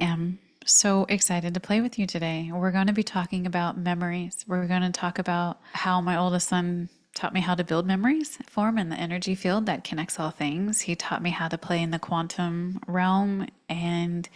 am so excited to play with you today. We're going to be talking about memories. We're going to talk about how my oldest son taught me how to build memories, form in the energy field that connects all things. He taught me how to play in the quantum realm. And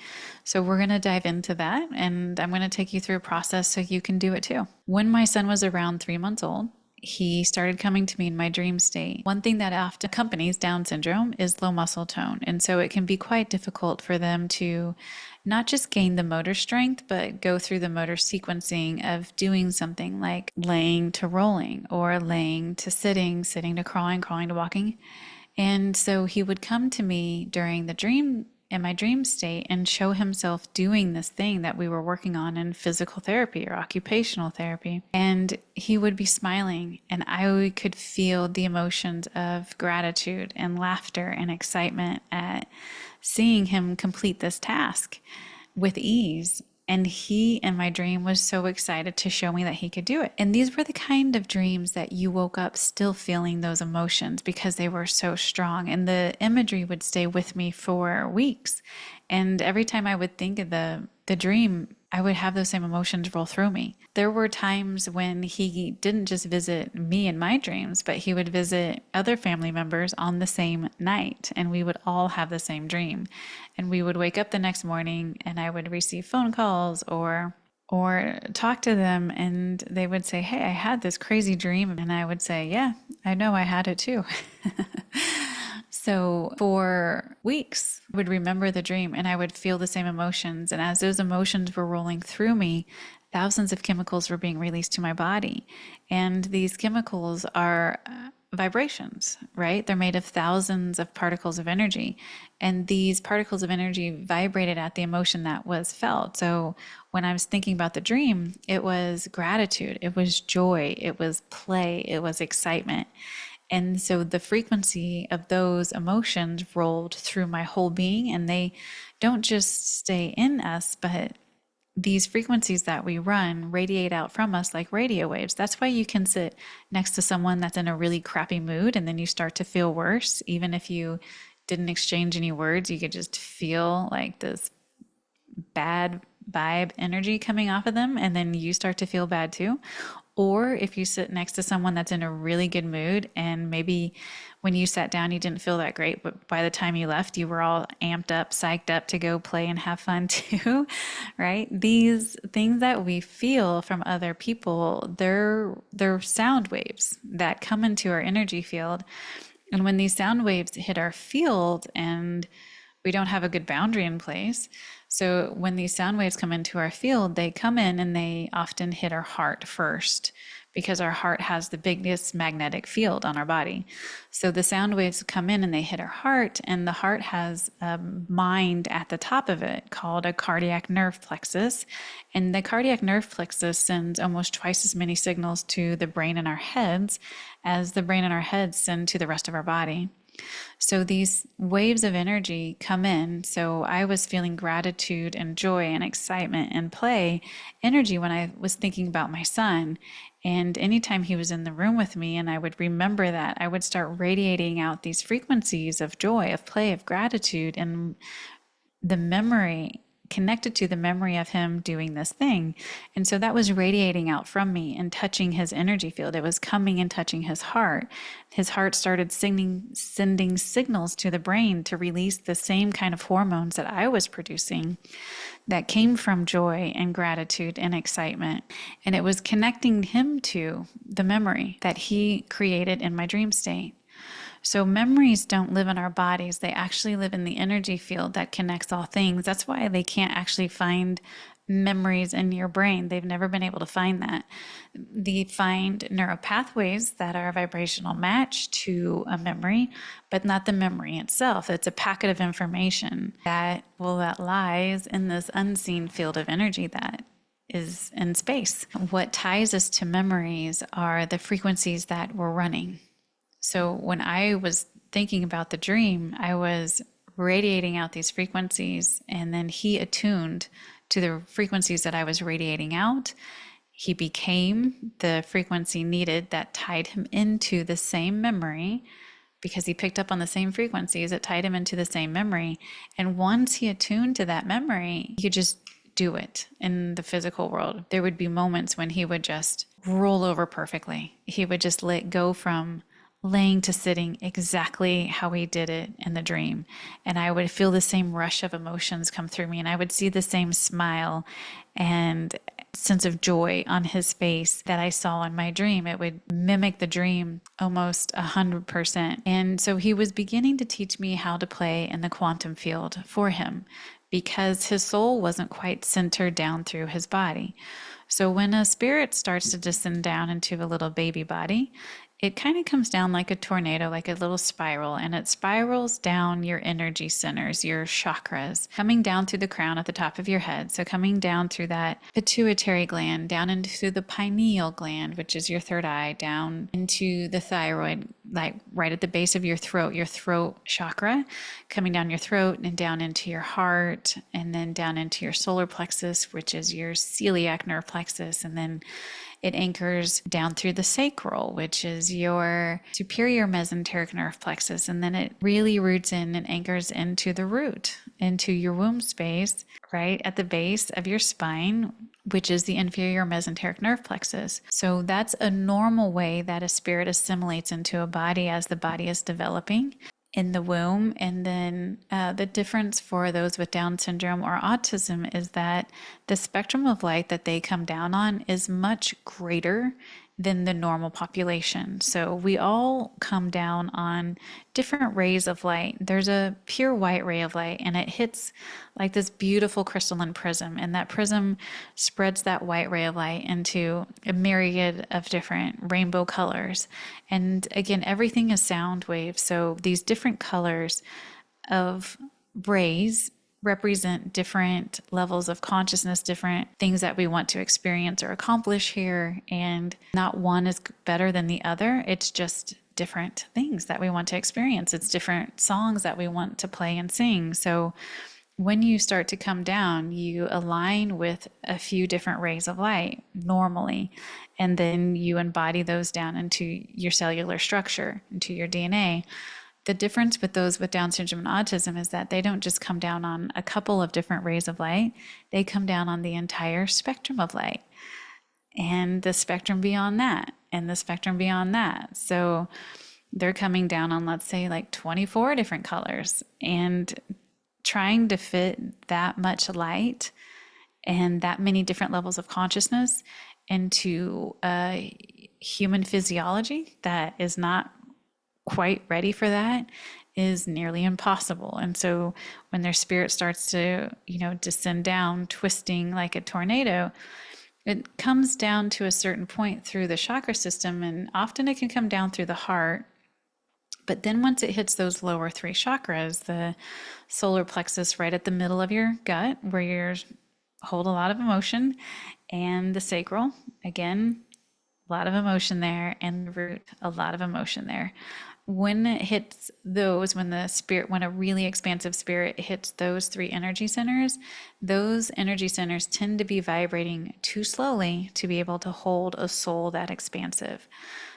so we're going to dive into that. And I'm going to take you through a process so you can do it too. When my son was around 3 months old, he started coming to me in my dream state. One thing that often accompanies Down syndrome is low muscle tone. And so it can be quite difficult for them to not just gain the motor strength, but go through the motor sequencing of doing something like laying to rolling or laying to sitting, sitting to crawling, crawling to walking. And so he would come to me during the dream in my dream state and show himself doing this thing that we were working on in physical therapy or occupational therapy. And he would be smiling, and I could feel the emotions of gratitude and laughter and excitement at seeing him complete this task with ease. And he, in my dream, was so excited to show me that he could do it. And these were the kind of dreams that you woke up still feeling those emotions because they were so strong. And the imagery would stay with me for weeks. And every time I would think of the dream, I would have those same emotions roll through me. There were times when he didn't just visit me in my dreams, but he would visit other family members on the same night, and we would all have the same dream. And we would wake up the next morning and I would receive phone calls or talk to them, and they would say, "Hey, I had this crazy dream." And I would say, "Yeah, I know, I had it too." So for weeks, I would remember the dream and I would feel the same emotions. And as those emotions were rolling through me, thousands of chemicals were being released to my body. And these chemicals are vibrations, right? They're made of thousands of particles of energy. And these particles of energy vibrated at the emotion that was felt. So when I was thinking about the dream, it was gratitude, it was joy, it was play, it was excitement. And so the frequency of those emotions rolled through my whole being, and they don't just stay in us, but these frequencies that we run radiate out from us like radio waves. That's why you can sit next to someone that's in a really crappy mood and then you start to feel worse. Even if you didn't exchange any words, you could just feel like this bad vibe energy coming off of them, and then you start to feel bad too. Or if you sit next to someone that's in a really good mood, and maybe when you sat down you didn't feel that great, but by the time you left you were all amped up, psyched up to go play and have fun too, right? These things that we feel from other people, they're sound waves that come into our energy field. And when these sound waves hit our field and we don't have a good boundary in place. So when these sound waves come into our field, they come in and they often hit our heart first because our heart has the biggest magnetic field on our body. So the sound waves come in and they hit our heart, and the heart has a mind at the top of it called a cardiac nerve plexus. And the cardiac nerve plexus sends almost twice as many signals to the brain in our heads as the brain in our heads send to the rest of our body. So these waves of energy come in. So I was feeling gratitude and joy and excitement and play energy when I was thinking about my son. And anytime he was in the room with me and I would remember that, I would start radiating out these frequencies of joy, of play, of gratitude, and the memory connected to the memory of him doing this thing. And so that was radiating out from me and touching his energy field. It was coming and touching his heart. His heart started sending signals to the brain to release the same kind of hormones that I was producing that came from joy and gratitude and excitement. And it was connecting him to the memory that he created in my dream state. So memories don't live in our bodies. They actually live in the energy field that connects all things. That's why they can't actually find memories in your brain. They've never been able to find that. They find neuropathways that are a vibrational match to a memory, but not the memory itself. It's a packet of information that lies in this unseen field of energy that is in space. What ties us to memories are the frequencies that we're running. So when I was thinking about the dream, I was radiating out these frequencies, and then he attuned to the frequencies that I was radiating out. He became the frequency needed that tied him into the same memory because he picked up on the same frequencies. It tied him into the same memory. And once he attuned to that memory, he could just do it in the physical world. There would be moments when he would just roll over perfectly. He would just let go from laying to sitting exactly how he did it in the dream. And I would feel the same rush of emotions come through me, and I would see the same smile and sense of joy on his face that I saw in my dream. It would mimic the dream almost 100%. And so he was beginning to teach me how to play in the quantum field for him, because his soul wasn't quite centered down through his body. So when a spirit starts to descend down into a little baby body, it kind of comes down like a tornado, like a little spiral, and it spirals down your energy centers, your chakras, coming down through the crown at the top of your head. So coming down through that pituitary gland, down into the pineal gland, which is your third eye, down into the thyroid, like right at the base of your throat chakra, coming down your throat and down into your heart, and then down into your solar plexus, which is your celiac nerve plexus, and then it anchors down through the sacral, which is your superior mesenteric nerve plexus. And then it really roots in and anchors into the root, into your womb space, right at the base of your spine, which is the inferior mesenteric nerve plexus. So that's a normal way that a spirit assimilates into a body as the body is developing in the womb. And then the difference for those with Down syndrome or autism is that the spectrum of light that they come down on is much greater than the normal population. So we all come down on different rays of light. There's a pure white ray of light, and it hits like this beautiful crystalline prism, and that prism spreads that white ray of light into a myriad of different rainbow colors. And again, everything is sound waves. So these different colors of rays represent different levels of consciousness, different things that we want to experience or accomplish here. And not one is better than the other. It's just different things that we want to experience. It's different songs that we want to play and sing. So when you start to come down, you align with a few different rays of light normally, and then you embody those down into your cellular structure, into your DNA. The difference with those with Down syndrome and autism is that they don't just come down on a couple of different rays of light. They come down on the entire spectrum of light, and the spectrum beyond that, and the spectrum beyond that. So they're coming down on, let's say, like 24 different colors, and trying to fit that much light and that many different levels of consciousness into a human physiology that is not quite ready for that is nearly impossible. And so when their spirit starts to, descend down, twisting like a tornado, it comes down to a certain point through the chakra system, and often it can come down through the heart. But then once it hits those lower three chakras, the solar plexus right at the middle of your gut, where you hold a lot of emotion, and the sacral, again, a lot of emotion there, and the root, a lot of emotion there. When it hits those, when a really expansive spirit hits those three energy centers, those energy centers tend to be vibrating too slowly to be able to hold a soul that expansive.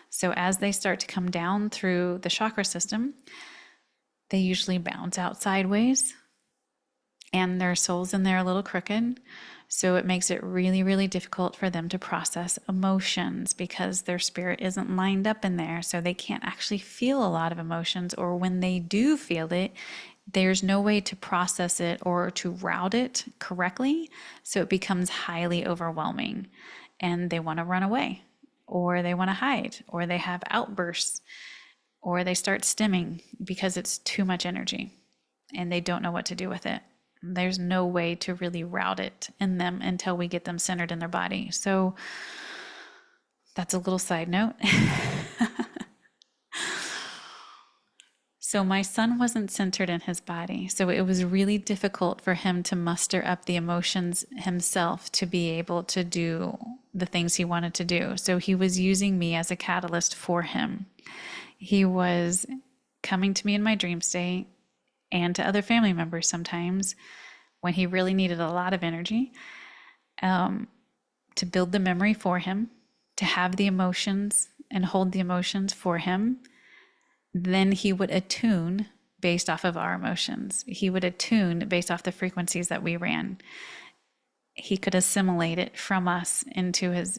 So as they start to come down through the chakra system, they usually bounce out sideways, and their soul's in there a little crooked. So it makes it really, really difficult for them to process emotions because their spirit isn't lined up in there. So they can't actually feel a lot of emotions, or when they do feel it, there's no way to process it or to route it correctly. So it becomes highly overwhelming, and they want to run away, or they want to hide, or they have outbursts, or they start stimming because it's too much energy and they don't know what to do with it. There's no way to really route it in them until we get them centered in their body. So that's a little side note. So my son wasn't centered in his body. So it was really difficult for him to muster up the emotions himself to be able to do the things he wanted to do. So he was using me as a catalyst for him. He was coming to me in my dream state, and to other family members sometimes when he really needed a lot of energy, to build the memory for him, to have the emotions and hold the emotions for him. then he would attune based off of our emotions. He would attune based off the frequencies that we ran. He could assimilate it from us into his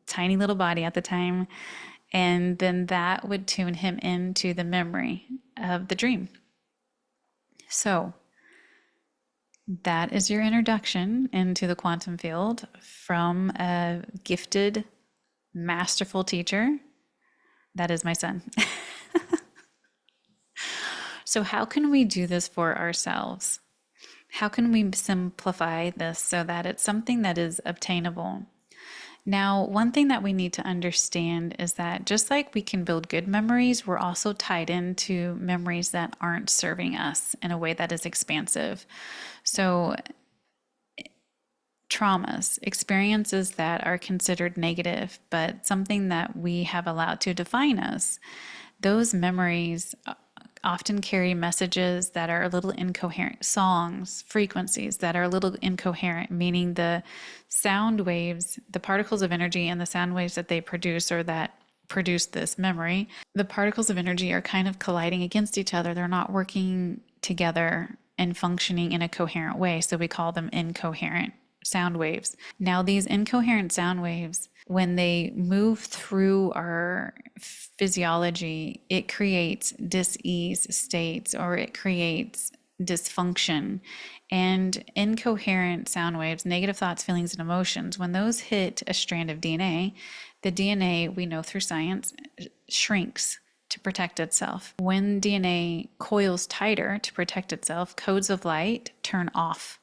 tiny little body at the time. And then that would tune him into the memory of the dream. So that is your introduction into the quantum field from a gifted, masterful teacher. That is my son. So how can we do this for ourselves? How can we simplify this so that it's something that is obtainable? Now, one thing that we need to understand is that just like we can build good memories, we're also tied into memories that aren't serving us in a way that is expansive. So, traumas, experiences that are considered negative, but something that we have allowed to define us, those memories often carry messages that are a little incoherent, songs, frequencies that are a little incoherent, meaning the sound waves, the particles of energy and the sound waves that they produce or that produce this memory, the particles of energy are kind of colliding against each other. They're not working together and functioning in a coherent way. So we call them incoherent sound waves. Now, these incoherent sound waves, when they move through our physiology, it creates dis-ease states or it creates dysfunction. And incoherent sound waves, negative thoughts, feelings, and emotions, when those hit a strand of DNA, the DNA, we know through science, shrinks to protect itself. When DNA coils tighter to protect itself, codes of light turn off.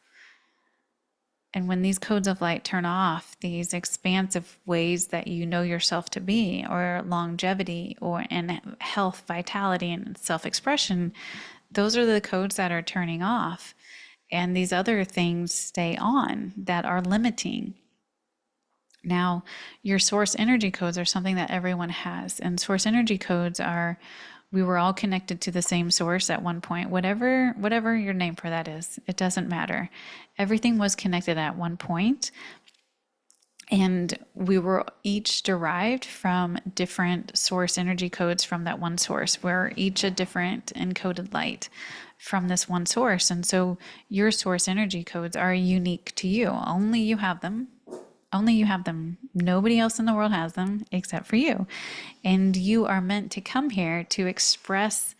And when these codes of light turn off, these expansive ways that you know yourself to be, or longevity, or and health, vitality, and self-expression, those are the codes that are turning off. And these other things stay on that are limiting. Now, your source energy codes are something that everyone has. And source energy codes are, we were all connected to the same source at one point, whatever your name for that is, it doesn't matter. Everything was connected at one point, and we were each derived from different source energy codes from that one source. We're each a different encoded light from this one source. And so your source energy codes are unique to you. Only you have them. Only you have them. Nobody else in the world has them except for you. And you are meant to come here to express,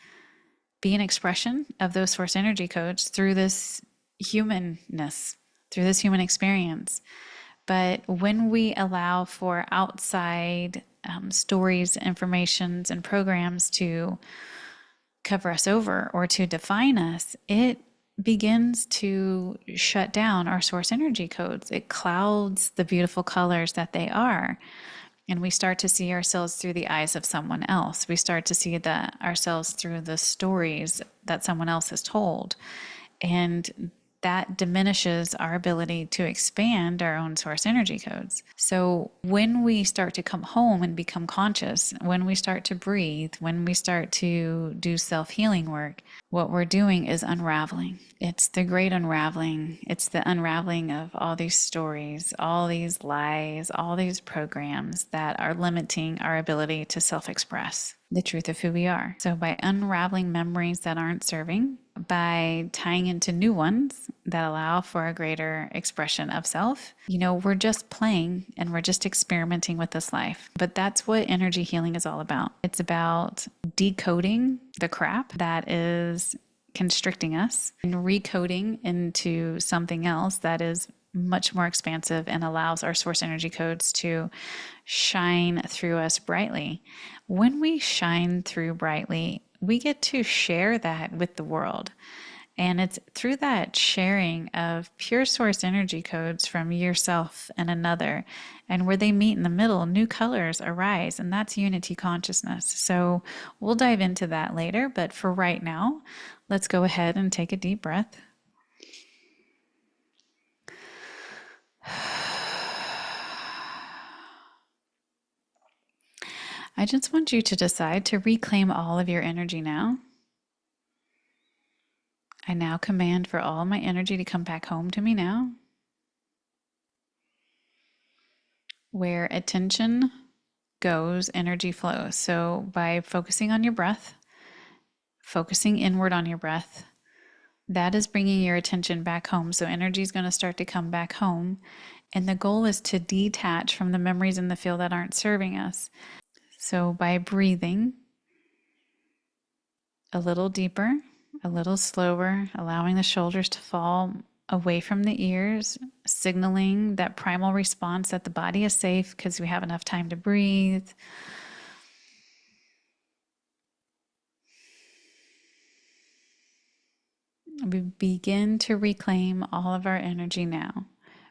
be an expression of those source energy codes through this humanness, through this human experience. But when we allow for outside stories, informations, and programs to cover us over or to define us, it begins to shut down our source energy codes. It clouds the beautiful colors that they are. And we start to see ourselves through the eyes of someone else. We start to see ourselves through the stories that someone else has told. And that diminishes our ability to expand our own source energy codes. So when we start to come home and become conscious, when we start to breathe, when we start to do self-healing work, what we're doing is unraveling. It's the great unraveling. It's the unraveling of all these stories, all these lies, all these programs that are limiting our ability to self-express the truth of who we are. So by unraveling memories that aren't serving, by tying into new ones that allow for a greater expression of self, we're just playing and we're just experimenting with this life. But that's what energy healing is all about. It's about decoding the crap that is constricting us and recoding into something else that is much more expansive and allows our source energy codes to shine through us brightly. When we shine through brightly, we get to share that with the world. And it's through that sharing of pure source energy codes from yourself and another, and where they meet in the middle, new colors arise, and that's unity consciousness. So we'll dive into that later, but for right now, let's go ahead and take a deep breath. I just want you to decide to reclaim all of your energy now. I now command for all my energy to come back home to me now, where attention goes, energy flows. So by focusing on your breath, focusing inward on your breath, that is bringing your attention back home. So energy is going to start to come back home. And the goal is to detach from the memories in the field that aren't serving us. So by breathing a little deeper, a little slower, allowing the shoulders to fall away from the ears, signaling that primal response that the body is safe because we have enough time to breathe. We begin to reclaim all of our energy now.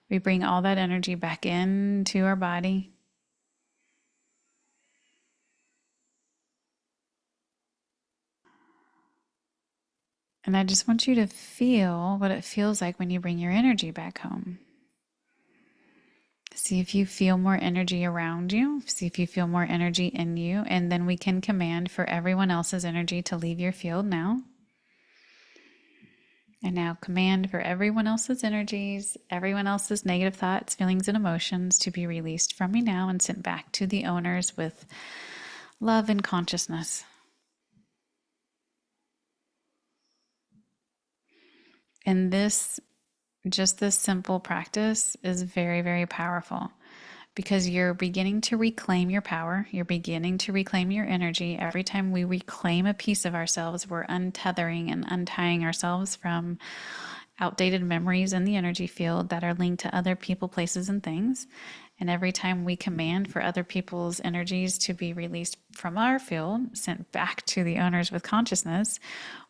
We bring all that energy back into our body. And I just want you to feel what it feels like when you bring your energy back home. See if you feel more energy around you. See if you feel more energy in you. And then we can command for everyone else's energy to leave your field now. And now command for everyone else's energies, everyone else's negative thoughts, feelings, and emotions to be released from me now and sent back to the owners with love and consciousness. And just this simple practice is very, very powerful because you're beginning to reclaim your power. You're beginning to reclaim your energy. Every time we reclaim a piece of ourselves, we're untethering and untying ourselves from outdated memories in the energy field that are linked to other people, places, and things. And every time we command for other people's energies to be released from our field, sent back to the owners with consciousness,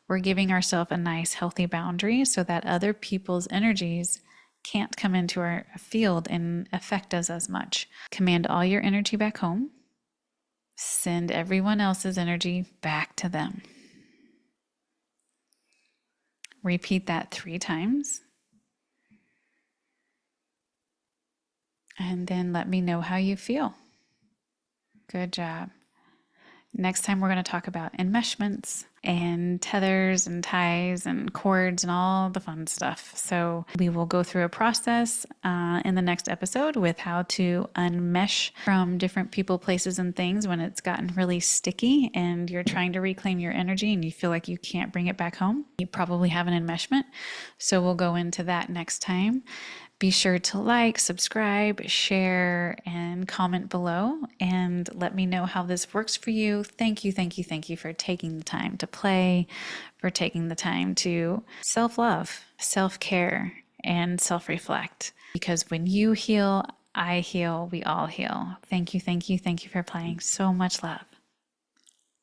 we're giving ourselves a nice, healthy boundary so that other people's energies can't come into our field and affect us as much. Command all your energy back home. Send everyone else's energy back to them. Repeat that 3 times. And then let me know how you feel. Good job. Next time, we're going to talk about enmeshments and tethers and ties and cords and all the fun stuff. So we will go through a process in the next episode with how to unmesh from different people, places, and things when it's gotten really sticky and you're trying to reclaim your energy and you feel like you can't bring it back home. You probably have an enmeshment. So we'll go into that next time. Be sure to like, subscribe, share, and comment below and let me know how this works for you. Thank you, thank you, thank you for taking the time to play, for taking the time to self-love, self-care, and self-reflect. Because when you heal, I heal, we all heal. Thank you, thank you, thank you for playing. So much love.